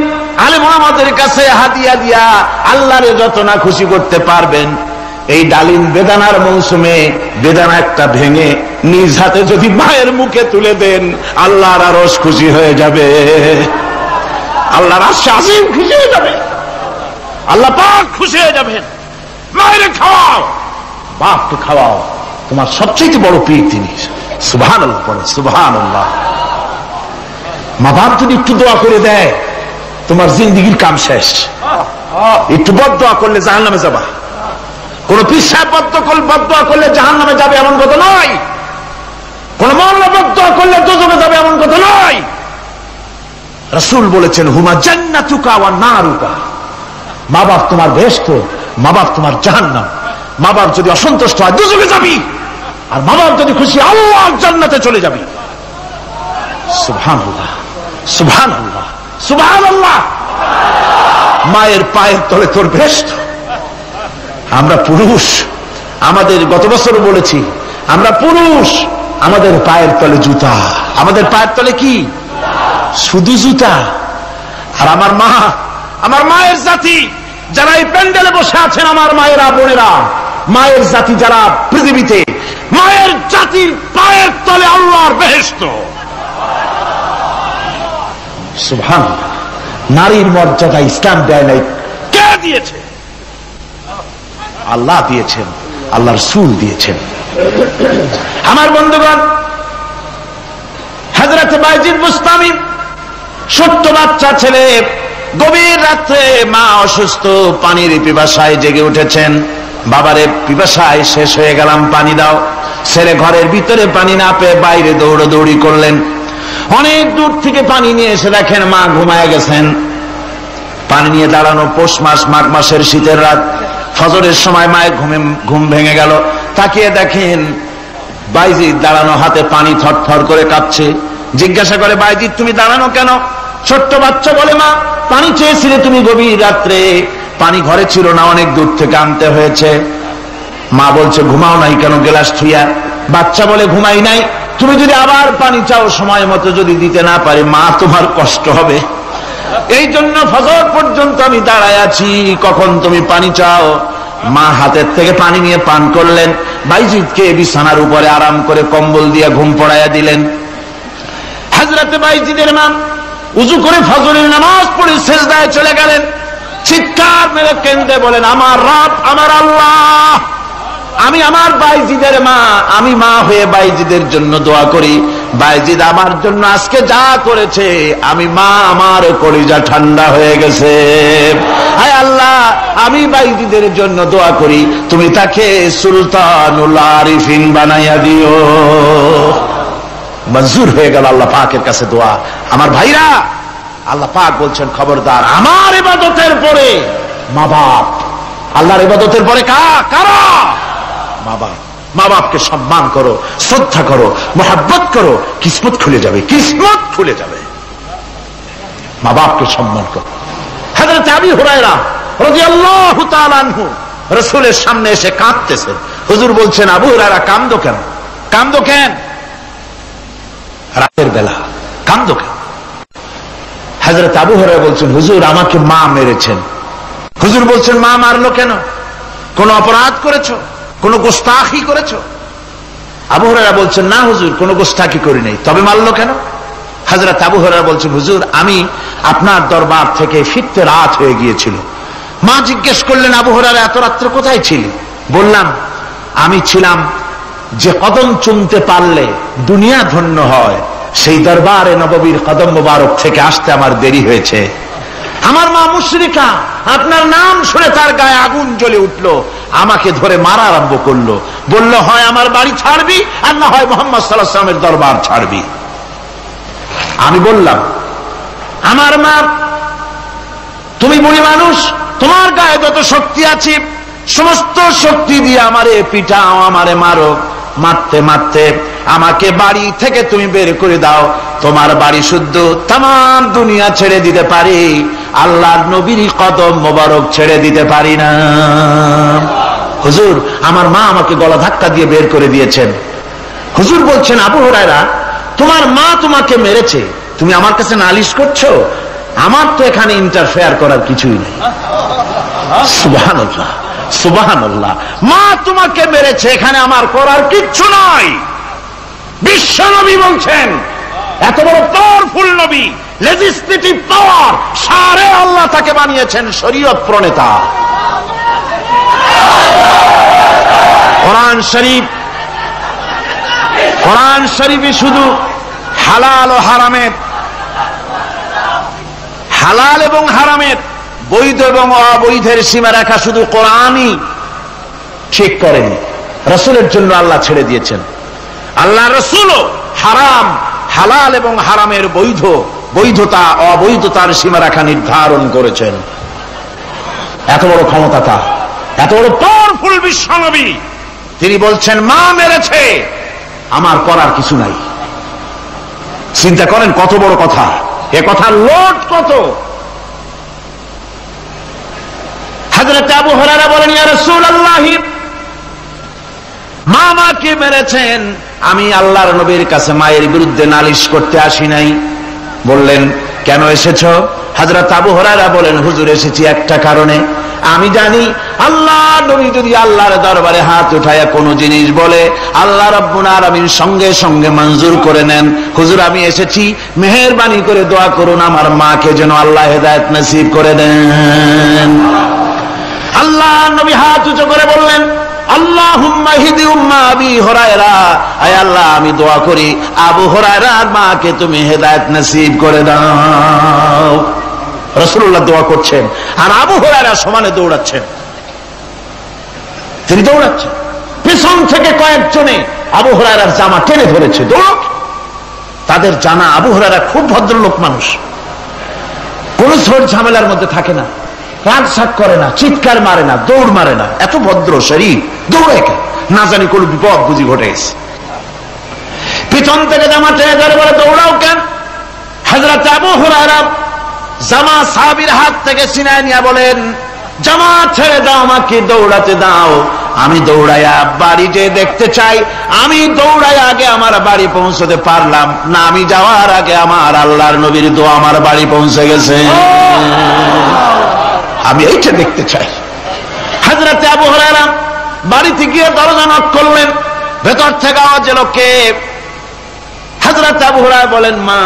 আলেম ওলামাদের কাছে হাদিয়া দিয়া আল্লাহরে যত না খুশি করতে পারবেন, এই ডালিম বেদানার মৌসুমে বেদানা একটা ভেঙে নিজ হাতে যদি মায়ের মুখে তুলে দেন, আল্লাহর আরশ খুশি হয়ে যাবে, আল্লাহর আরশে আজিম খুশি হয়ে যাবে, আল্লাহ পাক খুশি হয়ে যাবেন। মায়ের খাওয়াও, বাপকে খাওয়াও, তোমার সবচেয়ে বড় পীর তিনি। সুবহানাল্লাহ পড়ে, সুবহানাল্লাহ। মা বাপ যদি একটু দোয়া করে দেয়, তোমার জিন্দেগির কাম শেষ। একটু বদদোয়া করলে জাহান্নামে যাবা। কোন পীর সাহেব বদদোয়া করলে জাহান্নামে যাবে এমন কথা নয়। কোন মাওলানা বদদোয়া করলে দোজখে যাবে এমন কথা নয়। রাসূল বলেছেন, হুমা জান্নাতুকা ওয়া নারুকা, মা বাপ তোমার বেহেশত, মা বাপ তোমার জাহান্নাম। মা বাপ যদি অসন্তুষ্ট হয়, দোজখে যাবি, আর মা বাপ যদি খুশি, আল্লাহর জান্নাতে চলে যাবি। সুবহানাল্লাহ, সুবহানাল্লাহ, সুবহানাল্লাহ। মায়ের পায়ের তলে তোর বেহেশত। আমরা পুরুষ, আমাদের গত বছর বলেছি, আমরা পুরুষ, আমাদের পায়ের তলে জুতা। আমাদের পায়ের তলে কি? শুধু জুতা। আর আমার মা, আমার মায়ের জাতি যারা এই প্যান্ডেলে বসে আছেন, আমার মায়েরা, বোনেরা, মায়ের জাতি যারা পৃথিবীতে, মায়ের জাতির পায়ের তলে আল্লাহর বেহেশত। সুবহানাল্লাহ। নারীর মর্যাদা ইসলাম দেয় নাই, কে দিয়েছে? আল্লাহ দিয়েছেন, আল্লাহ রাসূল দিয়েছেন। আমার বন্ধুগণ, হযরত বাইজিদ বুস্তামি, ছোট্ট বাচ্চা ছেলে, গভীর রাত্রে মা অসুস্থ, পানির পিপাসায় জেগে উঠেছেন। বাবারে, পিপাসায় শেষ হয়ে গেলাম, পানি দাও। ছেলে ঘরের ভিতরে পানি না পেয়ে বাইরে দৌড়াদৌড়ি করলেন। অনেক দূর থেকে পানি নিয়ে এসে দেখেন মা ঘুমায় গেছেন। পানি নিয়ে দাঁড়ানো, পৌষ মাস, মাঘ মাসের শীতের রাত, ফজরের সময় মায়ের ঘুম ভেঙে গেল। তাকিয়ে দেখেন বাইজিদ দাঁড়ানো, হাতে পানি থরথর করে কাঁপছে। জিজ্ঞাসা করে বাইজিদ তুমি দাঁড়ানো কেন? ছোট্ট বাচ্চা বলে মা পানি চেয়েছিলে তুমি গভীর রাত্রে, পানি ঘরে ছিল না, অনেক দূর থেকে আনতে হয়েছে। মা বলছে ঘুমাও নাই কেন গ্লাস থুইয়া? বাচ্চা বলে ঘুমাই নাই, তুমি যদি আবার পানি চাও সময় মতো যদি দিতে না পারে মা তোমার কষ্ট হবে, এই জন্য ফজর পর্যন্ত আমি দাঁড়ায় আছি, কখন তুমি পানি চাও। মা হাতের থেকে পানি নিয়ে পান করলেন, বাইজিদকে বিছানার উপরে আরাম করে কম্বল দিয়ে ঘুম পড়াইয়া দিলেন। হযরতে বাইজিদের মা উযু করে ফজরের নামাজ পড়ে সিজদায় চলে গেলেন, চিৎকার মেরে কেঁদে বলেন আমার রব, আমার আল্লাহ, আমি আমার বাইজিদের মা, আমি মা হয়ে বাইজিদের জন্য দোয়া করি, বাইজিদ আমার জন্য আজকে যা করেছে আমি মা, আমার কলিজা ঠান্ডা হয়ে গেছে। হায় আল্লাহ, আমি বাইজিদের জন্য দোয়া করি, তুমি তাকে সুলতানুল আরিফিন বানাইয়া দিও। মঞ্জুর হয়ে গেল আল্লাহ পাকের কাছে দোয়া। আমার ভাইরা, আল্লাহ পাক বলছেন খবরদার আমার ইবাদতের পরে মা বাপ, আল্লাহর ইবাদতের পরে কারা? মা বাপ। মা বাপকে সম্মান করো, শ্রদ্ধা করো, মোহাব্বত করো, কিসমত খুলে যাবে, কিসমত খুলে যাবে। মা বাপকে সম্মান করো। হযরত আবু হুরায়রা রাদিয়াল্লাহু তাআলা আনহু রাসূলের সামনে এসে কাঁদতেছেন। হুজুর বলছেন আবু হুরায়রা কাঁদো কেন? কাঁদো কেন? রাতের বেলা কাঁদো কেন? হযরত আবু হুরায়রা বলছেন হুজুর আমাকে মা মেরেছেন। হুজুর বলছেন মা মারলো কেন? কোন অপরাধ করেছো? কোন গোস্তাখি করেছো? আবু হুরায়রা বলছেন না হুজুর, কোন গোস্তাখি করি নাই, তবে মারলো কেন? হযরত আবু হুরায়রা বলছেন হুজুর আমি আপনার দরবার থেকে ফিরতে রাত হয়ে গিয়েছিল। মা জিজ্ঞেস করলেন আবু হুরায়রা এত রাত্রে কোথায় ছিলি? বললাম আমি ছিলাম যে কদম চুমতে পারলে দুনিয়া ধন্য হয়, সেই দরবারে নববীর কদম মোবারক থেকে আসতে আমার দেরি হয়েছে। আমার মা মুশরিকা, আপনার নাম শুনে তার গায়ে আগুন জ্বলে উঠলো, আমাকে ধরে মারা আরম্ভ করলো, বলল হয় আমার বাড়ি ছাড়বি আর না হয় মুহাম্মদ সাল্লাল্লাহু আলাইহি ওয়াসাল্লামের দরবার ছাড়বি। আমি বললাম আমার মা তুমি বুড়ি মানুষ, তোমার গায়ে যত শক্তি আছে সমস্ত শক্তি দিয়ে আমারে পিটাও, আমারে মারো, মারতে মারতে আমাকে বাড়ি থেকে তুমি বের করে দাও, তোমার বাড়ি শুদ্ধ তামাম দুনিয়া ছেড়ে দিতে পারি, আল্লাহর নবীর কদম মোবারক ছেড়ে দিতে পারি না। হুজুর আমার মা আমাকে গলা ধাক্কা দিয়ে বের করে দিয়েছেন। হুজুর বলছেন আবু হুরায়রা তোমার মা তোমাকে মেরেছে, তুমি আমার কাছে নালিশ করছো? আমার তো এখানে ইন্টারফেয়ার করার কিছুই নেই। সুবহানাল্লাহ, সুবহানাল্লাহ, মা তোমাকে মেরেছে, এখানে আমার করার কিচ্ছু নাই। বিশ্ব নবী বলছেন, এত বড় পাওয়ারফুল নবী, লেজিসলেটিভ পাওয়ার, সারে আল্লাহ তাকে বানিয়েছেন শরীয়ত প্রণেতা। কোরআন শরীফ, কোরআন শরীফে শুধু হালাল ও হারামের, হালাল এবং হারামের, বৈধ এবং অবৈধের সীমারেখা শুধু কোরআনই ঠিক করেন, রাসূলের জন্য আল্লাহ ছেড়ে দিয়েছেন। আল্লাহ রাসূলও হারাম, হালাল এবং হারামের বৈধ, বৈধতা অবৈধতার সীমারেখা নির্ধারণ করেছেন। এত বড় ক্ষমতা তার, এত বড় পাওয়ারফুল বিশ্বনবী, তিনি বলছেন মা মেরেছে, আমার করার কিছু নাই। চিন্তা করেন কত বড় কথা, এ কথার লোড কত। হযরত আবু হুরায়রা বলেন ইয়া রাসূলুল্লাহ মা আমাকে মেরেছেন, আমি আল্লাহর নবীর কাছে মায়ের বিরুদ্ধে নালিশ করতে আসি নাই। বললেন কেন এসেছো? হযরত আবু হুরায়রা বলেন হুজুর এসেছি একটা কারণে, আমি জানি আল্লাহ নবী যদি আল্লাহর দরবারে হাত উঠায়া কোনো জিনিস বলে আল্লাহ রাব্বুল আলামিন সঙ্গে সঙ্গে মঞ্জুর করে নেন। হুজুর আমি এসেছি, মেহেরবানি করে দোয়া করুন আমার মাকে যেন আল্লাহ হেদায়েত নসিব করে দেন। আল্লাহ নবী হাত উঁচু করে বললেন আল্লাহুম্মা হিদি উম্মা আবি হুরায়রা, আয় আল্লাহ আমি দোয়া করি আবু হুরায়রার মাকে তুমি হেদায়েত নসিব করে দাও। রাসূলুল্লাহ দোয়া করছেন আর আবু হুরায়রা সমানে দৌড়াচ্ছেন। তিনি দৌড়াচ্ছেন, পিছন থেকে কয়েকজনে আবু হুরায়রার জামা টেনে ধরেছে, দৌড়। তাদের জানা আবু হুরায়রা খুব ভদ্রলোক মানুষ, কোন ঝড় ঝামেলার মধ্যে থাকে না, রাগ সাগ করে না, চিৎকার মারে না, দৌড় মারে না, এত ভদ্র শরীর, দৌড়ে কেন? না জানি কোন বিপদ বুঝি ঘটে গেছে। পিছন থেকে জামা টেনে ধরে বলে দৌড়াও কেন? হযরত আবু হুরায়রা জামা সাহাবীর হাত থেকে ছিনায় নিয়ে বলেন, জামা ছেড়ে দাও, আমাকে দৌড়াতে দাও, আমি দৌড়াইয়া বাড়ি যে দেখতে চাই। আমি দৌড়াইয়া আগে আমার বাড়ি পৌঁছতে পারলাম না, আমি যাওয়ার আগে আমার আল্লাহর নবীর দোয়া আমার বাড়ি পৌঁছে গেছে, আমি এইটা দেখতে চাই। হযরত আবু হুরায়রা বাড়িতে গিয়ে দরজা নক করলেন, ভেতর থেকে আওয়াজ এলো, কে? হযরত আবু হুরায়রা বলেন, মা,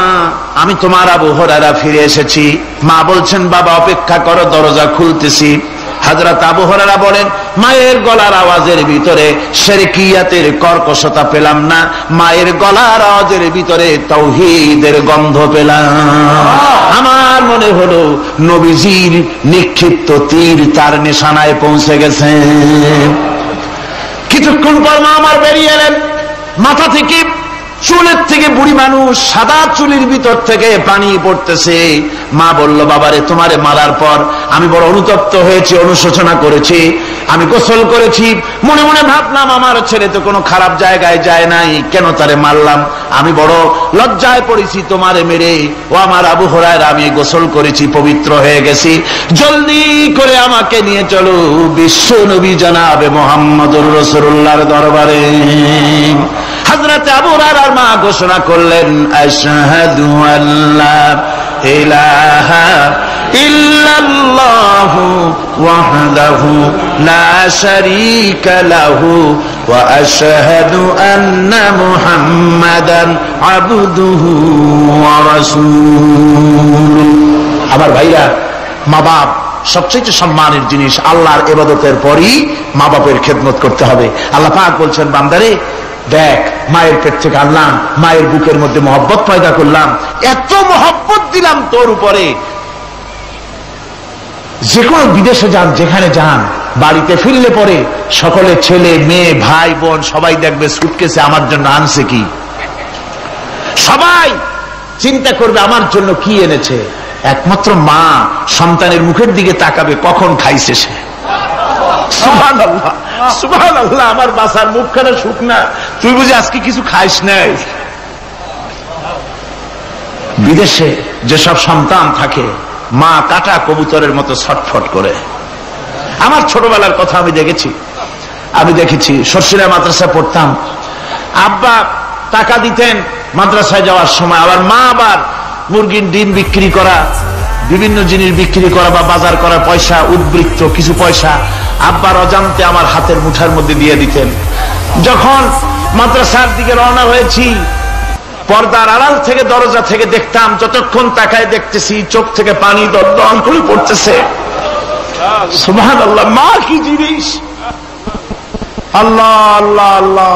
আমি তোমার আবু হুরায়রা ফিরে এসেছি। মা বলছেন, বাবা অপেক্ষা করো, দরজা খুলতেছি। হযরত আবু হুরায়রা বলেন, মায়ের গলার আওয়াজের ভিতরে শিরকিয়াতের কর্কশতা পেলাম না, মায়ের গলার আওয়াজের ভিতরে তাওহীদের গন্ধ পেলাম। আমার মনে হলো নবীজির নিক্ষিপ্ত তীর তার নিশানায় পৌঁছে গেছে। কিছুক্ষণ পর মা আমার বেরিয়ে এলেন, মাথা থেকে চুলের থেকে বুড়ি মানুষ, সাদা চুলের ভিতর থেকে পানি পড়তেছে। মা বলল, বাবারে, তোমারে মারার পর আমি বড় অনুতপ্ত হয়েছি, অনুশোচনা করেছি, আমি গোসল করেছি, মনে মনে ভাবলাম আমার ছেলে তো কোনো খারাপ জায়গায় যায় নাই, কেন তারে মারলাম? আমি বড় লজ্জায় পড়েছি তোমারে মেরে। ও আমার আবু হুরায়রা, আমি গোসল করেছি, পবিত্র হয়ে গেছি, জলদি করে আমাকে নিয়ে চলো বিশ্ব নবী জনাবে মুহাম্মদুর রাসূলুল্লাহর দরবারে। হযরত আবু হুরায়রার মা ঘোষণা করলেন, আশহাদু আল্লা ইলাহা ইল্লাল্লাহু ওয়াহদাহু লা শারীকা লাহু ওয়া আশহাদু আন্না মুহাম্মাদান আবদুহু ওয়া রাসূলুহু। আমার ভাইরা, মা বাপ সবচেয়ে সম্মানের জিনিস। আল্লাহর ইবাদতের পরই মা বাপের খেদমত করতে হবে। আল্লাহ পাক বলছেন, বান্দারে দেখ, মায়ের পেট থেকে আনলাম, মায়ের বুকের মধ্যে মহব্বত পয়দা করলাম, এত মহব্বত দিলাম তোর উপরে, যে কোনো বিদেশে যান, যেখানে যান, বাড়িতে ফিরলে পরে সকলে ছেলে মেয়ে ভাই বোন সবাই দেখবে সুটকেসে আমার জন্য আনছে কি, সবাই চিন্তা করবে আমার জন্য কি এনেছে। একমাত্র মা সন্তানের মুখের দিকে তাকাবে, কখন খাইছে সে। সুবহানাল্লাহ, সুবহানাল্লাহ, আমার বাসার মুখখানা শুকনা, তুই বুঝি আজকে কিছু খাইস নাই। বিদেশে যেসব সন্তান থাকে, মা কাটা কবুতরের মতো ছটফট করে। আমার ছোটবেলার কথা আমি দেখেছি। সরসিরা মাদ্রাসায় পড়তাম, আব্বা টাকা দিতেন মাদ্রাসায় যাওয়ার সময়, আবার মা আবার মুরগির ডিম বিক্রি করা, বিভিন্ন জিনিস বিক্রি করা বা বাজার করার পয়সা, উদ্বৃত্ত কিছু পয়সা আব্বার অজান্তে আমার হাতের মুঠার মধ্যে দিয়ে দিতেন। যখন মাদ্রাসার দিকে রওনা হয়েছি, পর্দার আড়াল থেকে দরজা থেকে দেখতাম, যতক্ষণ তাকায় দেখতেছি চোখ থেকে পানি দরদর করে পড়তেছে। সুবহানাল্লাহ, মা কি জিনিস! আল্লাহ আল্লাহ আল্লাহ।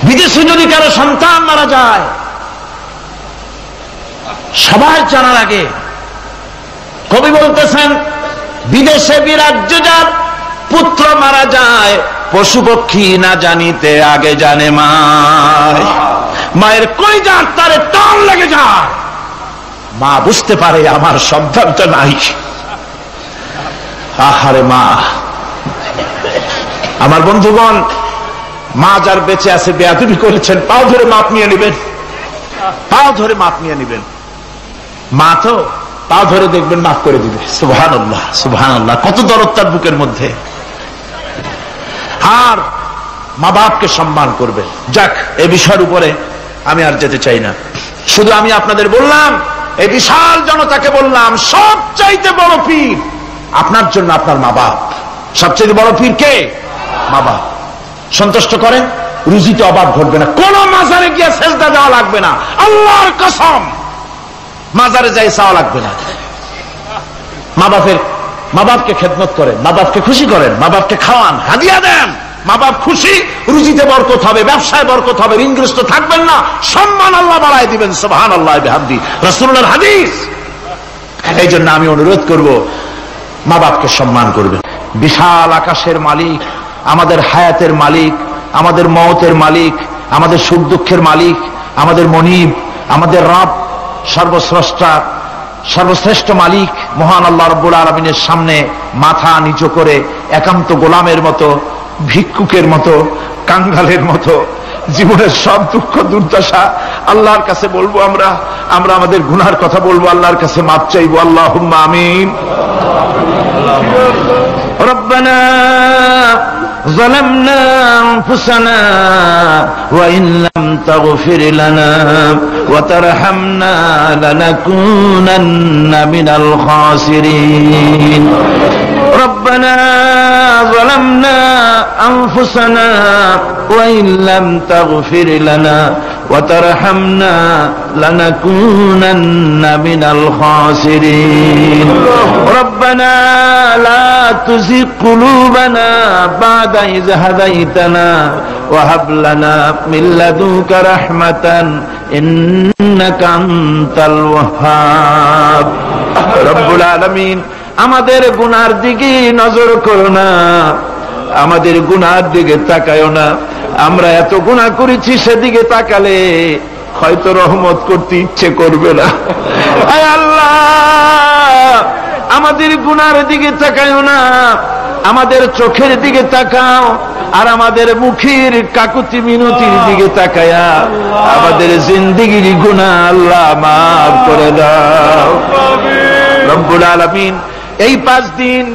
বিদেশে যদি কারো সন্তান মারা যায়, সবার জানার আগে কবি বলতেছেন, বিদেশে বিরাজ্য যার পুত্র মারা যায়, পশু পক্ষী না জানিতে আগে জানে মায়। মায়ের কলিজার তারে টান লেগে যায়, মা বুঝতে পারে আমার সন্তানটা নাই। আহারে মা! আমার বন্ধুগণ, মা যার বেঁচে আছে বেয়াদবি করেছেন, পাও ধরে মাপ নিয়ে নেবেন, পাও ধরে মাপ নিয়ে নেবেন। মা তো পাও ধরে দেখবেন মাফ করে দিবে। সুবহানাল্লাহ, সুবহানাল্লাহ, কত দরদ তার বুকের মধ্যে। আর মা বাপকে সম্মান করবে। যাক, এই বিষয়ের উপরে আমি আর যেতে চাই না, শুধু আমি আপনাদের বললাম, এই বিশাল জনতাকে বললাম, সবচাইতে বড় পীর আপনার জন্য আপনার মা বাপ। সবচেয়ে বড় পীর কে? মা বাপ। সন্তুষ্ট করেন, রুজিতে অভাব ঘটবে না, কোন মাজারে গিয়ে সেজদা দেওয়া লাগবে না, আল্লাহর কসম, মাজারে যাই চাওয়া লাগবে না। মা বাপকে খেদমত করেন, মা বাপকে খুশি করেন, মা বাপকে খাওয়ান, হাদিয়া দেন, মা বাপ খুশি, রুজিতে বরকত হবে, ব্যবসায় বরকত হবে, ঋণগ্রস্ত থাকবেন না, সম্মান আল্লাহ বাড়ায় দিবেন। সুবহানাল্লাহ বিহামদি, রাসূলুল্লাহর হাদিস। এই জন্য আমি অনুরোধ করব, মা বাপকে সম্মান করবেন। বিশাল আকাশের মালিক, আমাদের হায়াতের মালিক, আমাদের মওতের মালিক, আমাদের সুখ দুঃখের মালিক, আমাদের মনিব, আমাদের রব, সর্বস্রষ্টা, সর্বশ্রেষ্ঠ মালিক মহান আল্লাহ রাব্বুল আলামিনের সামনে মাথা নিচু করে একান্ত গোলামের মতো, ভিক্ষুকের মতো, কাঙ্গালের মতো জীবনের সব দুঃখ দুর্দশা আল্লাহর কাছে বলবো। আমরা আমাদের গুনার কথা বলবো, আল্লাহর কাছে মাপ চাইবো। আল্লাহুম্মা আমিন। রব্বানা ظلمنا أنفسنا وإن لم تغفر لنا وترحمنا لنكونن من الخاسرين ربنا ظلمنا أنفسنا وإن لم تغفر لنا وترحمنا لنكونن من الخاسرين ربنا لا تزغ قلوبنا بعد إذ هديتنا وهب لنا من لدنك رحمة إنك أنت الوهاب رب العالمين আমাদের গুনার দিকে নজর করো না, আমাদের গুনার দিকে তাকায়ো না। আমরা এত গুনাহ করেছি, সেদিকে তাকালে হয়তো রহমত করতে ইচ্ছে করবে না। আয় আল্লাহ, আমাদের গুনার দিকে তাকায়ো না, আমাদের চোখের দিকে তাকাও, আর আমাদের মুখের কাকুতি মিনতির দিকে তাকায়া আমাদের জিন্দেগির গুনাহ আল্লাহ মাফ করে দাও। রব্বুল আলামিন, এই 5 দিন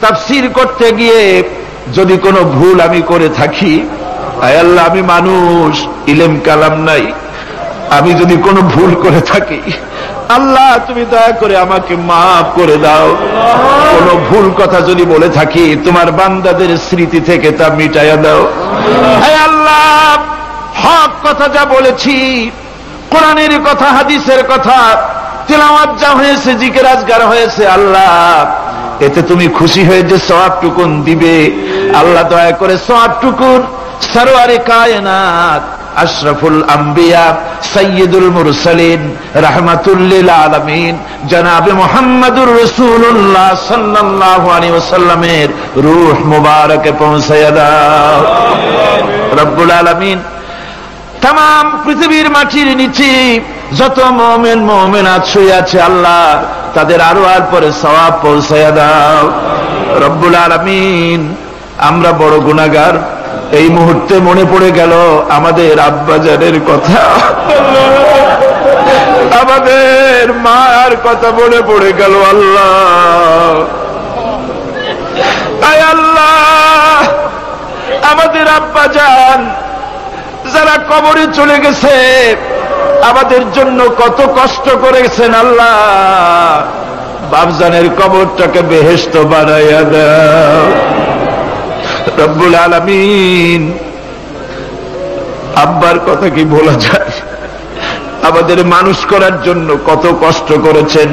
তাফসীর করতে গিয়ে যদি কোনো ভুল আমি করে থাকি, আয় আল্লাহ, আমি মানুষ, ইলম কালাম নাই, আমি যদি কোনো ভুল করে থাকি আল্লাহ তুমি দয়া করে আমাকে মাফ করে দাও। কোনো ভুল কথা যদি বলে থাকি তোমার বান্দাদের স্মৃতি থেকে তা মিটাইয়া দাও। আয় আল্লাহ, হক কথা যা বলেছি, কোরআনের কথা, হাদিসের কথা, তিলাওয়াত যা হয়েছে, জিকির আজকার হয়েছে, আল্লাহ এতে তুমি খুশি হয়ে যে সওয়াবটুকুন দিবে, আল্লাহ দয়া করে সওয়াবটুকুন সরওয়ারে কায়নাত আশরাফুল আম্বিয়া সাইয়্যিদুল মুরসালিন রাহমাতুল লিল আলামিন জনাবে মুহাম্মদুর রাসূলুল্লাহ সাল্লাল্লাহু আলাইহি ওয়াসাল্লামের রূহ মুবারকে পৌঁছায়া দাও। রব্বুল আলামিন, তাম পৃথিবীর মাটির নিচে যত মুমিন মুমিনাত শুয়ে আছে আল্লাহ তাদের আরো আর পরে সওয়াব পৌঁছায়া দাও। রব্বুল আলামিন, আমরা বড় গুনাহগার। এই মুহূর্তে মনে পড়ে গেল আমাদের আব্বাজানের কথা, আমাদের মার কথা মনে পড়ে গেল। আল্লাহ, আয় আল্লাহ, আমাদের আব্বাজান যারা কবরে চলে গেছে আমাদের জন্য কত কষ্ট করেছেন আল্লাহ, বাপজানের কবরটাকে বেহেশত বানাইয়া দাও। রব্বুল আলামিন, আব্বার কথা কি বলা যায়? আমাদের মানুষ করার জন্য কত কষ্ট করেছেন,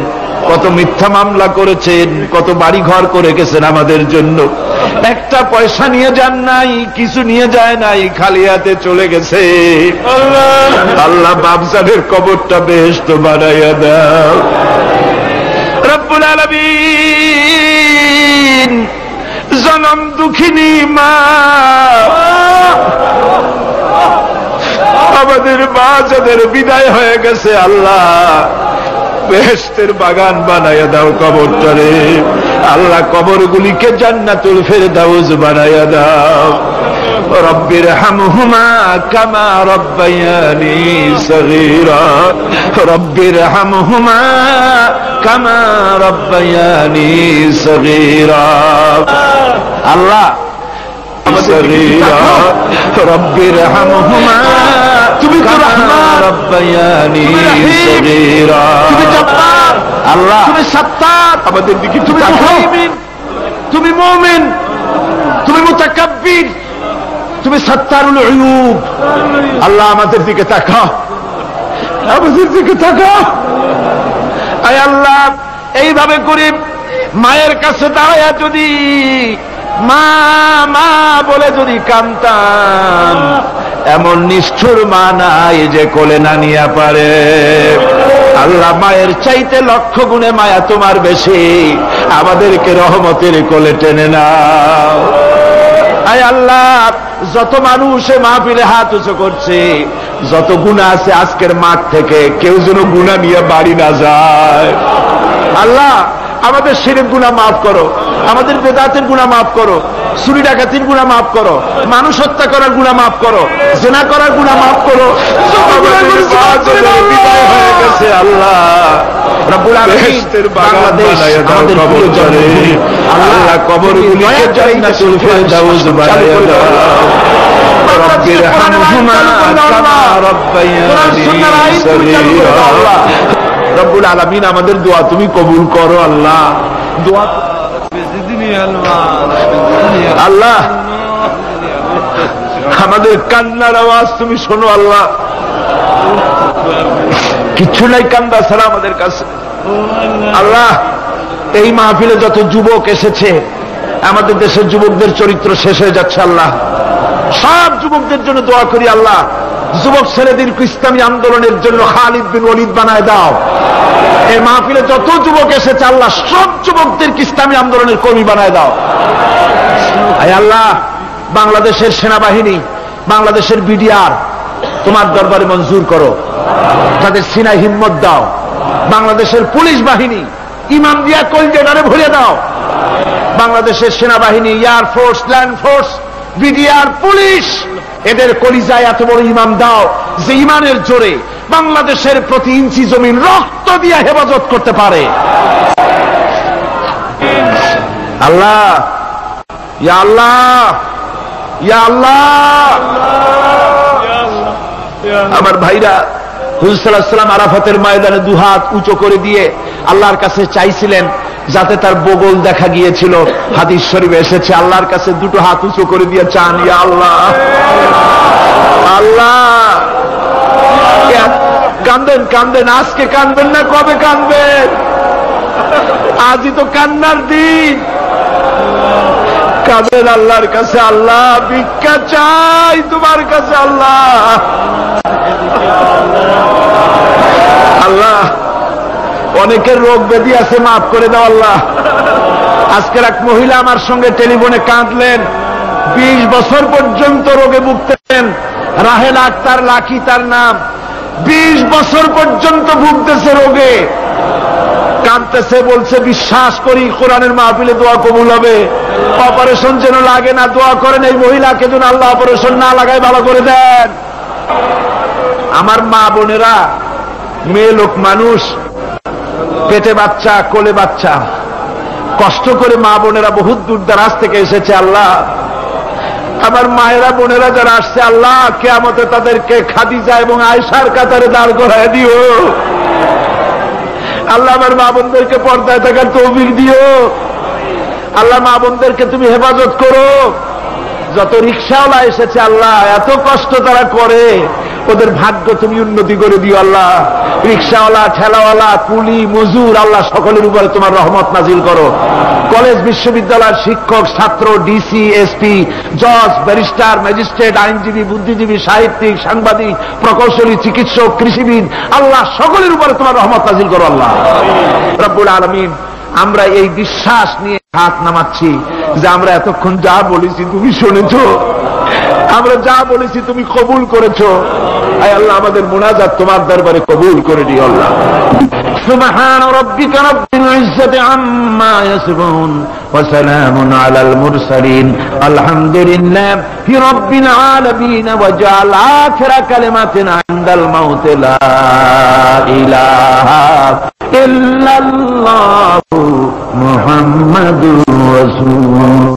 কত মিথ্যা মামলা করেছেন, কত বাড়ি ঘর করে গেছেন আমাদের জন্য। একটা পয়সা নিয়ে যান নাই, কিছু নিয়ে যায় নাই, খালি হাতে চলে গেছে। আল্লাহ বাপজানের কবরটা বেহেশত বানাইয়া দাও। রব্বুল আলামিন, জনম দুঃখিনী মা, আমাদের মা যাদের বিদায় হয়ে গেছে আল্লাহ বেহেশতের বাগান বানাইয়া দাও কবরটারে। আল্লাহ কবরগুলিকে জান্নাতুল ফেরদাউস বানাইয়া দাও। রব্বির হামহুমা কামা রব্বায়ানি সগীরা, রব্বির হামহুমা কামা রব্বায়ানি সগীরা। আল্লাহ রব্বির হামহুমা, তুমি তো রহমান, রব্বায়ানি সগীরা। তুমি জব্বার আল্লাহ, তুমি সত্তার, আমাদের দিকে তুমি মুহাইমিন, তুমি মুমিন, তুমি মুতাকাব্বির, তুমি সত্তারুল উয়ুব। আল্লাহ আমাদের দিকে তাকাও, আমাদের দিকে তাকাও। আয় আল্লাহ, এইভাবে করে মায়ের কাছে দাঁড়ায়া যদি মা মা বলে যদি কাঁদতাম, এমন নিষ্ঠুর মা নাই যে কোলে না নিয়া পারে। আল্লাহ, মায়ের চাইতে লক্ষ গুণে মায়া তোমার বেশি, আমাদেরকে রহমতের কোলে টেনে নাও। আয় আল্লাহ, যত মানুষ মাহফিলে হাত উঁচু করছে, যত গুনাহ আছে আজকের মাঠ থেকে কেউ যেন গুনাহ নিয়ে বাড়ি না যায়। আল্লাহ, আমাদের শিরক গুনাহ মাফ করো, আমাদের বেদাতের গুনাহ মাফ করো, চুরি ডাকাতির গুনাহ মাফ করো, মানুষ হত্যা করার গুনাহ মাফ করো, জিনা করার গুনাহ মাফ করো। বিদায় হয়ে গেছে আল্লাহ রব্বুল আলামিন, বাংলাদেশ আমাদের প্রিয় জন্মভূমি, আল্লাহ কবরগুলিকে জান্নাতুল ফেরদাউস বানায় দাও। রব্বির হামহুমা কামা রাব্বায়ানি সগীরা। রব্বুল আলামিন আমাদের দোয়া তুমি কবুল করো আল্লাহ। দোয়া আল্লাহ, আমাদের কান্নার আওয়াজ তুমি শোনো আল্লাহ। কিচ্ছু নাই কান্দা ছাড়া আমাদের কাছে আল্লাহ। এই মাহফিলে যত যুবক এসেছে, আমাদের দেশের যুবকদের চরিত্র শেষ হয়ে যাচ্ছে আল্লাহ। সব যুবকদের জন্য দোয়া করি আল্লাহ, যুবক ছেলেদেরকে ইসলামী আন্দোলনের জন্য খালিদ বিন ওয়ালিদ বানায় দাও। এই মাহফিলে যত যুবক এসেছে আল্লাহ, সব যুবকদেরকে ইসলামী আন্দোলনের কর্মী বানায় দাও। আয় আল্লাহ, বাংলাদেশের সেনাবাহিনী, বাংলাদেশের বিডিআর তোমার দরবারে মঞ্জুর করো, তাদের সিনায় হিম্মত দাও। বাংলাদেশের পুলিশ বাহিনী ইমান দিয়া কলজেটারে ভরে দাও। বাংলাদেশের সেনাবাহিনী, air force, land force, BDR, police, এদের কলিজায় এত বড় ইমান দাও যে ইমানের জোরে বাংলাদেশের প্রতি ইঞ্চি জমিন রক্ত দিয়ে হেফাজত করতে পারে। আল্লাহ, ইয়া আল্লাহ, ইয়া আল্লাহ। আমার ভাইরা, হুজুর সাল্লাল্লাহু আলাইহি ওয়াসাল্লাম আরাফাতের ময়দানে দুহাত উঁচু করে দিয়ে আল্লাহর কাছে চাইছিলেন, যাতে তার বগল দেখা গিয়েছিল। হাদিস শরীফে এসেছে, আল্লাহর কাছে দুটো হাত উঁচু করে দিয়ে চান, ইয়া আল্লাহ। আল্লাহ, কান্দেন কান্দেন, আজকে কান্দবেন না, কবে কান্দবেন? আজই তো কান্নার দিন। কাঁদেন আল্লাহর কাছে, আল্লাহ ভিক্ষা চাই তোমার কাছে আল্লাহ। আল্লাহ, অনেকের রোগ ব্যাধি আছে, মাফ করে দাও আল্লাহ। আজকের এক মহিলা আমার সঙ্গে টেলিফোনে কাঁদলেন, 20 বছর পর্যন্ত রোগে ভুগতেন। রাহেল আক্তার লাকি তার নাম। 20 বছর পর্যন্ত ভুগতেছে রোগে, কাঁদতেছে, বলছে বিশ্বাস করি কোরআনের মাহফিলে দোয়া কবুল হবে, অপারেশন যেন লাগে না, দোয়া করেন এই মহিলাকে যেন আল্লাহ অপারেশন না লাগায় ভালো করে দেন। আমার মা বোনেরা, মেয়ে লোক মানুষ, পেটে বাচ্চা, কোলে বাচ্চা, কষ্ট করে মা বোনেরা বহুত দূর দারাজ থেকে এসেছে আল্লাহ। আমার মায়েরা বোনেরা যারা আসছে আল্লাহ, কিয়ামতে তাদেরকে খাদিজা এবং আয়েশার কাতারে দাঁড় করায় দিও আল্লাহ। আমার মা বোনদেরকে পর্দায় থাকার তৌফিক দিও আল্লাহ। মা বোনদেরকে তুমি হেফাজত করো। যত রিকশাওয়ালা এসেছে আল্লাহ, এত কষ্ট তারা করে, ওদের ভাগ্য তুমি উন্নতি করে দিও আল্লাহ। রিকশাওয়ালা, ঠেলাওয়ালা, কুলি, মজুর, আল্লাহ সকলের উপরে তোমার রহমত নাজিল করো। কলেজ বিশ্ববিদ্যালয়ের শিক্ষক, ছাত্র, ডিসি, এসপি, জজ, ব্যারিস্টার, ম্যাজিস্ট্রেট, আইনজীবী, বুদ্ধিজীবী, সাহিত্যিক, সাংবাদিক, প্রকৌশলী, চিকিৎসক, কৃষিবিদ, আল্লাহ সকলের উপরে তোমার রহমত নাজিল করো আল্লাহ রব্বুল আলামিন। আমরা এই বিশ্বাস নিয়ে হাত নামাচ্ছি যে আমরা এতক্ষণ যা বলেছি তুমি শুনেছো, আমরা যা বলেছি তুমি কবুল করেছো। আয় আল্লাহ, আমাদের মুনাজাত তোমার দরবারে কবুল করে দিও আল্লাহ। সুবহান রাব্বিকা রাব্বিল ইজ্জাতি আম্মা ইয়াসিফুন ওয়া সালামুন আলাল মুরসালিন আলহামদুলিল্লাহি রাব্বিল আলামিন। ওয়া জাআল আখিরা কালিমাতিনা ইনদাল মাউত লা ইলাহা ইল্লাল্লাহু মুহাম্মাদুর রাসূলুল্লাহ।